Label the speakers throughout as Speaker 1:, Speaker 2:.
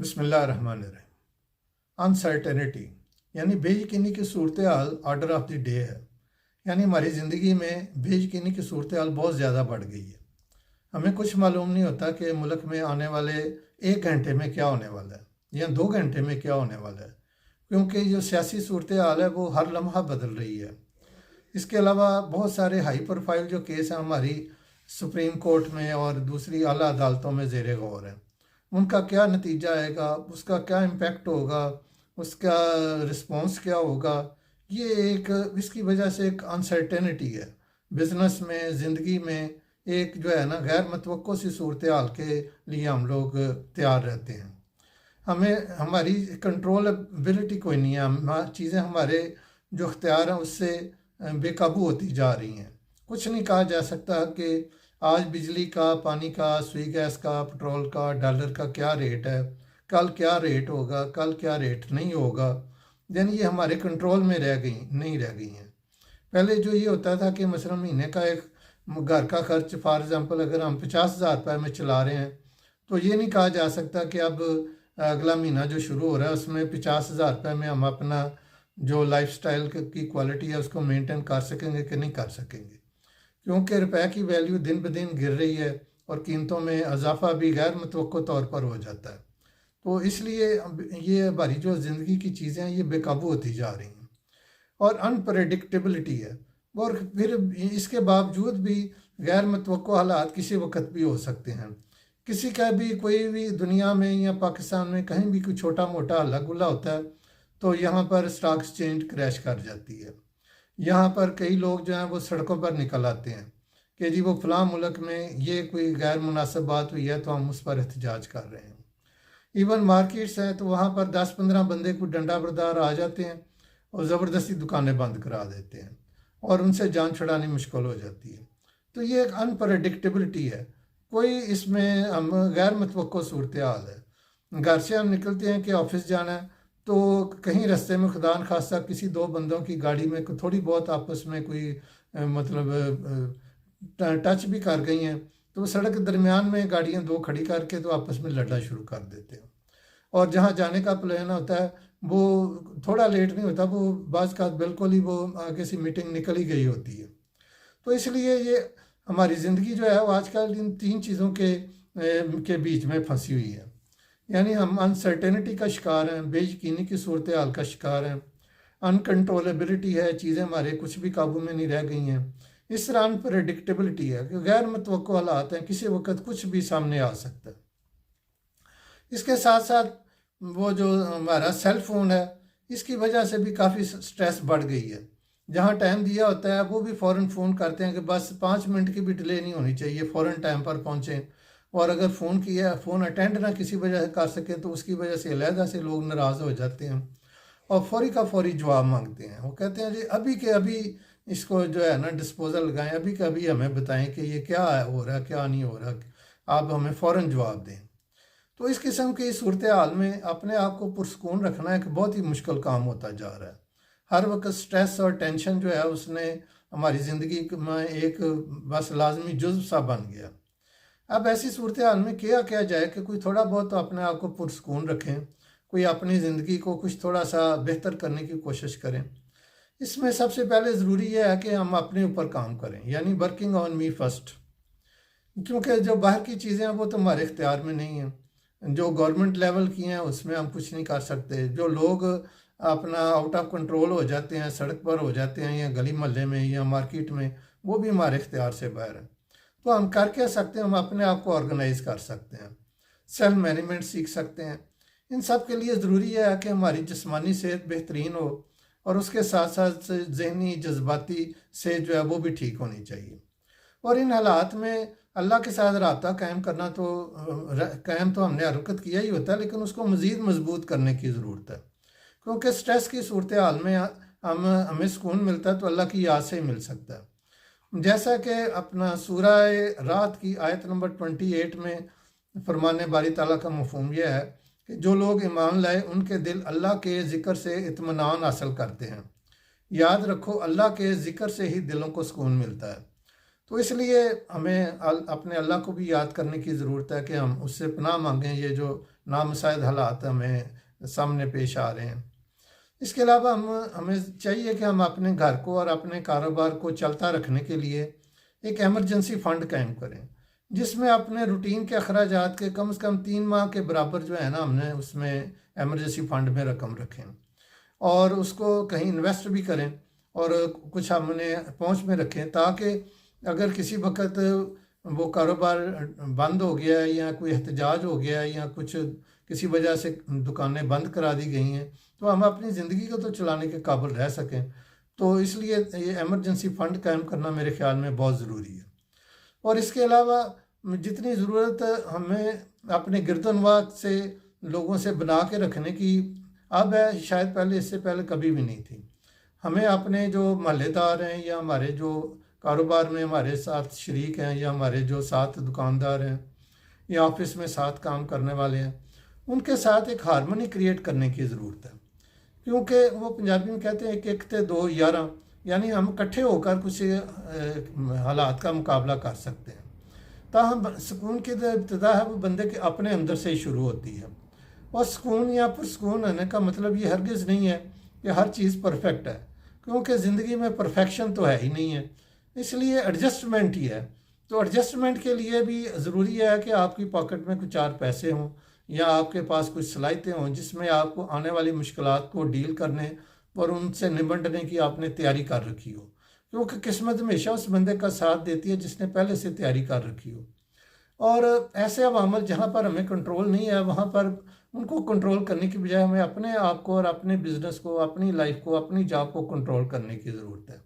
Speaker 1: बिस्मिल्लाहिर्रहमानिर्रहीम। अनसर्टेनिटी यानी बेयकीनी की सूरत हाल ऑर्डर ऑफ द डे है। यानी हमारी ज़िंदगी में बेयकीनी की सूरत हाल बहुत ज़्यादा बढ़ गई है। हमें कुछ मालूम नहीं होता कि मुल्क में आने वाले 1 घंटे में क्या होने वाला है या 2 घंटे में क्या होने वाला है, क्योंकि जो सियासी सूरत हाल है वो हर लम्हा बदल रही है। इसके अलावा बहुत सारे हाई प्रोफाइल जो केस हैं हमारी सुप्रीम कोर्ट में और दूसरी आला अदालतों में ज़ेर गौर हैं। उनका क्या नतीजा आएगा, उसका क्या इम्पेक्ट होगा, उसका रिस्पॉन्स क्या होगा, ये एक इसकी वजह से एक अनसर्टेनिटी है बिज़नेस में, ज़िंदगी में। एक जो है ना गैर मुतवक्को सी सूरत हाल के लिए हम लोग तैयार रहते हैं। हमें हमारी कंट्रोलेबिलिटी कोई नहीं है, हम चीज़ें हमारे जो अख्तियार हैं उससे बेकाबू होती जा रही हैं। कुछ नहीं कहा जा सकता कि आज बिजली का, पानी का, सुई गैस का, पेट्रोल का, डॉलर का क्या रेट है, कल क्या रेट होगा, कल क्या रेट नहीं होगा। यानी ये हमारे कंट्रोल में नहीं रह गई हैं। पहले जो ये होता था कि मसलन महीने का एक घर का खर्च फॉर एग्ज़ाम्पल अगर हम 50,000 रुपये में चला रहे हैं तो ये नहीं कहा जा सकता कि अब अगला महीना जो शुरू हो रहा है उसमें 50,000 रुपये में हम अपना जो लाइफस्टाइल की क्वालिटी है उसको मेंटेन कर सकेंगे कि नहीं कर सकेंगे, क्योंकि रुपए की वैल्यू दिन ब दिन गिर रही है और कीमतों में इजाफा भी गैर मुतवक्को तौर पर हो जाता है। तो इसलिए ये हमारी जो ज़िंदगी की चीज़ें हैं ये बेकाबू होती जा रही हैं और अनप्रडिक्टेबिलिटी है। और फिर इसके बावजूद भी गैर मुतवक्को हालात किसी वक्त भी हो सकते हैं। किसी का भी कोई भी दुनिया में या पाकिस्तान में कहीं भी कोई छोटा मोटा हल्ला गुल्ला होता है तो यहाँ पर स्टॉक एक्सचेंज क्रैश कर जाती है। यहाँ पर कई लोग जो हैं वो सड़कों पर निकल आते हैं कि जी वो फ़लाँ मुल्क में ये कोई गैर मुनासिब बात हुई है तो हम उस पर एहतजाज कर रहे हैं। इवन मार्केट्स हैं तो वहाँ पर 10-15 बंदे को डंडा बरदार आ जाते हैं और ज़बरदस्ती दुकानें बंद करा देते हैं और उनसे जान छुड़ानी मुश्किल हो जाती है। तो ये एक अनप्रडिक्टेबिलिटी है, कोई इसमें हम गैर मुतवक्को सूरत हाल है। घर से हम निकलते हैं कि ऑफिस जाना है तो कहीं रास्ते में खुदा न खास्ता किसी दो बंदों की गाड़ी में थोड़ी बहुत आपस में कोई टच भी कर गई हैं तो सड़क के दरमियान में गाड़ियां दो खड़ी करके तो आपस में लड़ना शुरू कर देते हैं। और जहाँ जाने का प्लान होता है वो थोड़ा लेट नहीं होता, वो बाज़ का बिल्कुल ही वो आगे से मीटिंग निकल ही गई होती है। तो इसलिए ये हमारी ज़िंदगी जो है वो आजकल इन तीन चीज़ों के बीच में फंसी हुई है। यानी हम अनसर्टेनिटी का शिकार हैं, बेयकीनी की सूरत हाल का शिकार हैं, अनकंट्रोलेबिलिटी है, चीज़ें हमारे कुछ भी काबू में नहीं रह गई हैं। इस तरह अनप्रडिक्टेबिलिटी है कि गैर मुतवक्को हालात हैं, किसी वक्त कुछ भी सामने आ सकता है। इसके साथ साथ वो जो हमारा सेल फ़ोन है इसकी वजह से भी काफ़ी स्ट्रेस बढ़ गई है। जहाँ टाइम दिया होता है वो भी फ़ौरन फ़ोन करते हैं कि बस 5 मिनट की भी डिले नहीं होनी चाहिए, फ़ौरन टाइम पर पहुँचें। और अगर फ़ोन किया, फ़ोन अटेंड ना किसी वजह से कर सकें तो उसकी वजह से अलहदा से लोग नाराज़ हो जाते हैं और फौरी का फौरी जवाब मांगते हैं। वो कहते हैं जी अभी के अभी इसको जो है ना डिस्पोजल लगाएं, अभी के अभी हमें बताएं कि ये क्या हो रहा है क्या नहीं हो रहा, आप हमें फ़ौरन जवाब दें। तो इस किस्म की सूरत हाल में अपने आप को पुरस्कून रखना एक बहुत ही मुश्किल काम होता जा रहा है। हर वक्त स्ट्रेस और टेंशन जो है उसने हमारी ज़िंदगी में एक बस लाजमी जुज़्व सा बन गया। अब ऐसी सूरत हाल में किया क्या जाए कि कोई थोड़ा बहुत तो अपने आप को पुरस्कून रखें, कोई अपनी ज़िंदगी को कुछ थोड़ा सा बेहतर करने की कोशिश करें। इसमें सबसे पहले ज़रूरी यह है कि हम अपने ऊपर काम करें, यानी वर्किंग ऑन मी फर्स्ट। क्योंकि जो बाहर की चीज़ें हैं वो तो हमारे इख्तियार में नहीं हैं, जो गवर्नमेंट लेवल की हैं उसमें हम कुछ नहीं कर सकते। जो लोग अपना आउट ऑफ कंट्रोल हो जाते हैं, सड़क पर हो जाते हैं या गली मोहल्ले में या मार्केट में, वो भी हमारे इख्तियार से बाहर है। तो हम कर क्या सकते हैं, हम अपने आप को ऑर्गेनाइज कर सकते हैं, सेल्फ मैनेजमेंट सीख सकते हैं। इन सब के लिए ज़रूरी है कि हमारी जिस्मानी सेहत बेहतरीन हो और उसके साथ साथ जहनी जज्बाती से जो है वो भी ठीक होनी चाहिए। और इन हालात में अल्लाह के साथ रब्ता कायम करना तो कायम तो हमने हरकत किया ही होता है, लेकिन उसको मज़ीद मजबूत करने की ज़रूरत है। क्योंकि स्ट्रेस की सूरत हाल में हमें सुकून मिलता है तो अल्लाह की याद से ही मिल सकता है। जैसा कि अपना सूरह रात की आयत नंबर 28 में फरमाने बारी ताला का मफ़हूम यह है कि जो लोग ईमान लाए उनके दिल अल्लाह के ज़िक्र से इत्मीनान हासिल करते हैं। याद रखो अल्लाह के ज़िक्र से ही दिलों को सुकून मिलता है। तो इसलिए हमें अपने अल्लाह को भी याद करने की ज़रूरत है कि हम उससे पनाह मांगें ये जो नामुसाइद हालात हमें सामने पेश आ रहे हैं। इसके अलावा हमें चाहिए कि हम अपने घर को और अपने कारोबार को चलता रखने के लिए एक एमरजेंसी फ़ंड कायम करें, जिसमें अपने रूटीन के अखराजात के कम से कम 3 माह के बराबर जो है ना, हमने उसमें एमरजेंसी फ़ंड में रकम रखें और उसको कहीं इन्वेस्ट भी करें और कुछ हमने पहुंच में रखें, ताकि अगर किसी वक्त वो कारोबार बंद हो गया है या कोई एहतजाज हो गया है या कुछ किसी वजह से दुकानें बंद करा दी गई हैं, तो हम अपनी ज़िंदगी को तो चलाने के काबिल रह सकें। तो इसलिए ये एमरजेंसी फ़ंड कायम करना मेरे ख्याल में बहुत ज़रूरी है। और इसके अलावा जितनी ज़रूरत हमें अपने गिरदनवा से लोगों से बना के रखने की अब है, शायद पहले इससे पहले कभी भी नहीं थी। हमें अपने जो महल्लेदार हैं या हमारे जो कारोबार में हमारे साथ शरीक हैं या हमारे जो साथ दुकानदार हैं या ऑफिस में साथ काम करने वाले हैं, उनके साथ एक हारमोनी क्रिएट करने की ज़रूरत है। क्योंकि वो पंजाबी में कहते हैं एक एक ते दो यारा, यानी हम इकट्ठे होकर कुछ हालात का मुकाबला कर सकते हैं। ताहम सुकून की जो इब्तिदा है वो बंदे के अपने अंदर से ही शुरू होती है। और सुकून या पुरसकून होने का मतलब ये हरगिज़ नहीं है कि हर चीज़ परफेक्ट है, क्योंकि ज़िंदगी में परफेक्शन तो है ही नहीं है। इसलिए एडजस्टमेंट ही है। तो एडजस्टमेंट के लिए भी ज़रूरी है कि आपकी पॉकेट में कुछ 4 पैसे हों या आपके पास कुछ सलाहियतें हों जिसमें आपको आने वाली मुश्किलात को डील करने और उनसे निपटने की आपने तैयारी कर रखी हो, क्योंकि किस्मत हमेशा उस बंदे का साथ देती है जिसने पहले से तैयारी कर रखी हो। और ऐसे अवामल जहाँ पर हमें कंट्रोल नहीं है, वहाँ पर उनको कंट्रोल करने की बजाय हमें अपने आप को और अपने बिजनेस को, अपनी लाइफ को, अपनी जॉब को कंट्रोल करने की ज़रूरत है।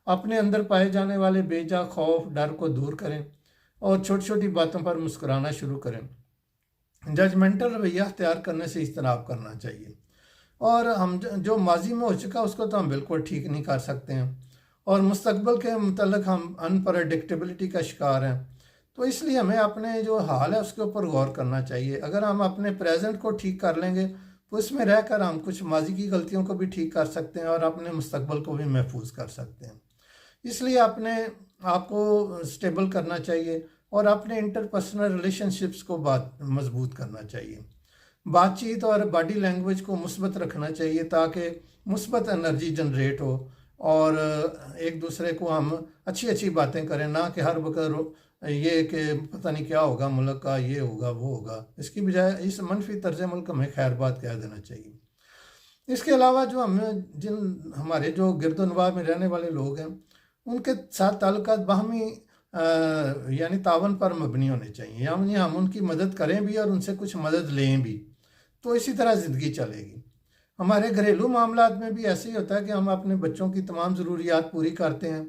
Speaker 1: अपने अंदर पाए जाने वाले बेजा खौफ, डर को दूर करें और छोटी छोटी बातों पर मुस्कुराना शुरू करें। जजमेंटल रवैया अख्तियार करने से इज्तनाब करना चाहिए। और हम जो माजी में हो चुका उसको तो हम बिल्कुल ठीक नहीं कर सकते हैं, और मुस्तकबिल के मतलब हम अनप्रडिक्टेबिलिटी का शिकार हैं। तो इसलिए हमें अपने जो हाल है उसके ऊपर गौर करना चाहिए। अगर हम अपने प्रेजेंट को ठीक कर लेंगे तो इसमें रहकर हम कुछ माजी की गलतियों को भी ठीक कर सकते हैं और अपने मुस्तकबिल को भी महफूज कर सकते हैं। इसलिए अपने आप को स्टेबल करना चाहिए और अपने इंटरपर्सनल रिलेशनशिप्स को मजबूत करना चाहिए। बातचीत और बॉडी लैंग्वेज को मुस्बत रखना चाहिए ताकि मुस्बत एनर्जी जनरेट हो और एक दूसरे को हम अच्छी अच्छी बातें करें, ना कि हर वक्त ये कि पता नहीं क्या होगा मुल्क का, ये होगा वो होगा। इसकी बजाय इस मनफी तर्ज अमल को हमें खैर बात कह देना चाहिए। इसके अलावा जो जिन हमारे जो गिरदोनवा में रहने वाले लोग हैं उनके साथ ताल्लुकात बाहमी यानी तावन पर मबनी होने चाहिए, यानी हम उनकी मदद करें भी और उनसे कुछ मदद लें भी, तो इसी तरह ज़िंदगी चलेगी। हमारे घरेलू मामलात में भी ऐसे ही होता है कि हम अपने बच्चों की तमाम ज़रूरियात पूरी करते हैं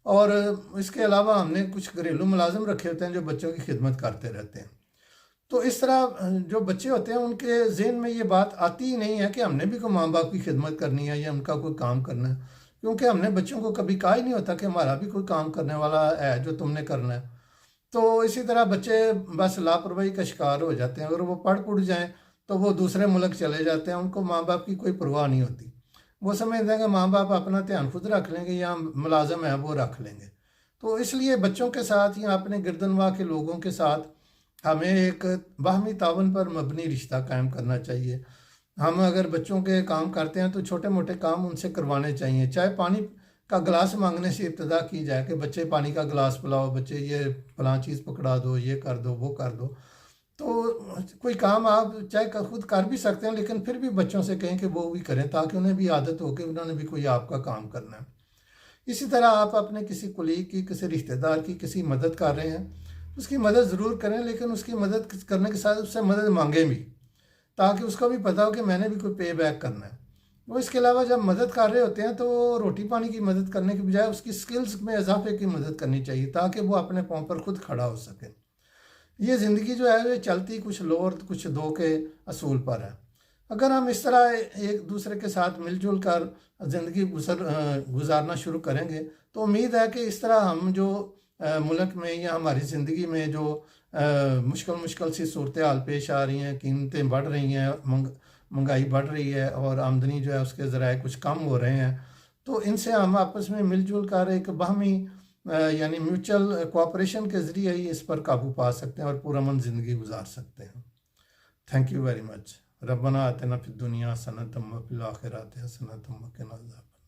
Speaker 1: और इसके अलावा हमने कुछ घरेलू मुलाजिम रखे होते हैं जो बच्चों की खिदमत करते रहते हैं। तो इस तरह जो बच्चे होते हैं उनके जहन में ये बात आती ही नहीं है कि हमने भी कोई माँ बाप की खिदमत करनी है या उनका कोई काम करना है, क्योंकि हमने बच्चों को कभी कहा ही नहीं होता कि हमारा भी कोई काम करने वाला है जो तुमने करना है। तो इसी तरह बच्चे बस लापरवाही का शिकार हो जाते हैं। अगर वो पढ़ जाएं तो वो दूसरे मुल्क चले जाते हैं, उनको माँ बाप की कोई परवाह नहीं होती। वो समझते हैं कि माँ बाप अपना ध्यान खुद रख लेंगे या मुलाजम है वो रख लेंगे। तो इसलिए बच्चों के साथ या अपने गिरदनवा के लोगों के साथ हमें एक बाहमी तावन पर मबनी रिश्ता कायम करना चाहिए। हम अगर बच्चों के काम करते हैं तो छोटे मोटे काम उनसे करवाने चाहिए, चाहे पानी का गिलास मांगने से इब्तदा की जाए कि बच्चे पानी का गिलास पिलाओ, बच्चे ये फलां चीज़ पकड़ा दो, ये कर दो, वो कर दो। तो कोई काम आप चाहे खुद कर भी सकते हैं, लेकिन फिर भी बच्चों से कहें कि वो भी करें ताकि उन्हें भी आदत हो कि उन्होंने भी कोई आपका काम करना है। इसी तरह आप अपने किसी कुलीग की, किसी रिश्तेदार की किसी मदद कर रहे हैं, उसकी मदद ज़रूर करें, लेकिन उसकी मदद करने के साथ उससे मदद मांगें भी, ताकि उसको भी पता हो कि मैंने भी कोई पे बैक करना है। वो इसके अलावा जब मदद कर रहे होते हैं तो रोटी पानी की मदद करने के बजाय उसकी स्किल्स में इजाफे की मदद करनी चाहिए ताकि वो अपने पाँव पर खुद खड़ा हो सके। ये ज़िंदगी जो है वो चलती कुछ लो और कुछ दो के असूल पर है। अगर हम इस तरह एक दूसरे के साथ मिलजुल कर ज़िंदगी गुजारना शुरू करेंगे तो उम्मीद है कि इस तरह हम जो मुल्क में या हमारी ज़िंदगी में जो मुश्किल सी सूरत हाल पेश आ रही हैं, कीमतें बढ़ रही हैं, महंगाई बढ़ रही है और आमदनी जो है उसके ज़राए कुछ कम हो रहे हैं, तो इनसे हम आपस में मिलजुल कर एक बाहमी यानी म्यूचुअल कोऑपरेशन के ज़रिए ही इस पर काबू पा सकते हैं और पुरअमन ज़िंदगी गुजार सकते हैं। Thank you very much. रब्बना आतिना फिद दुनिया हसनतम व फिल आखिरति हसनतम व क़िना अज़ाबन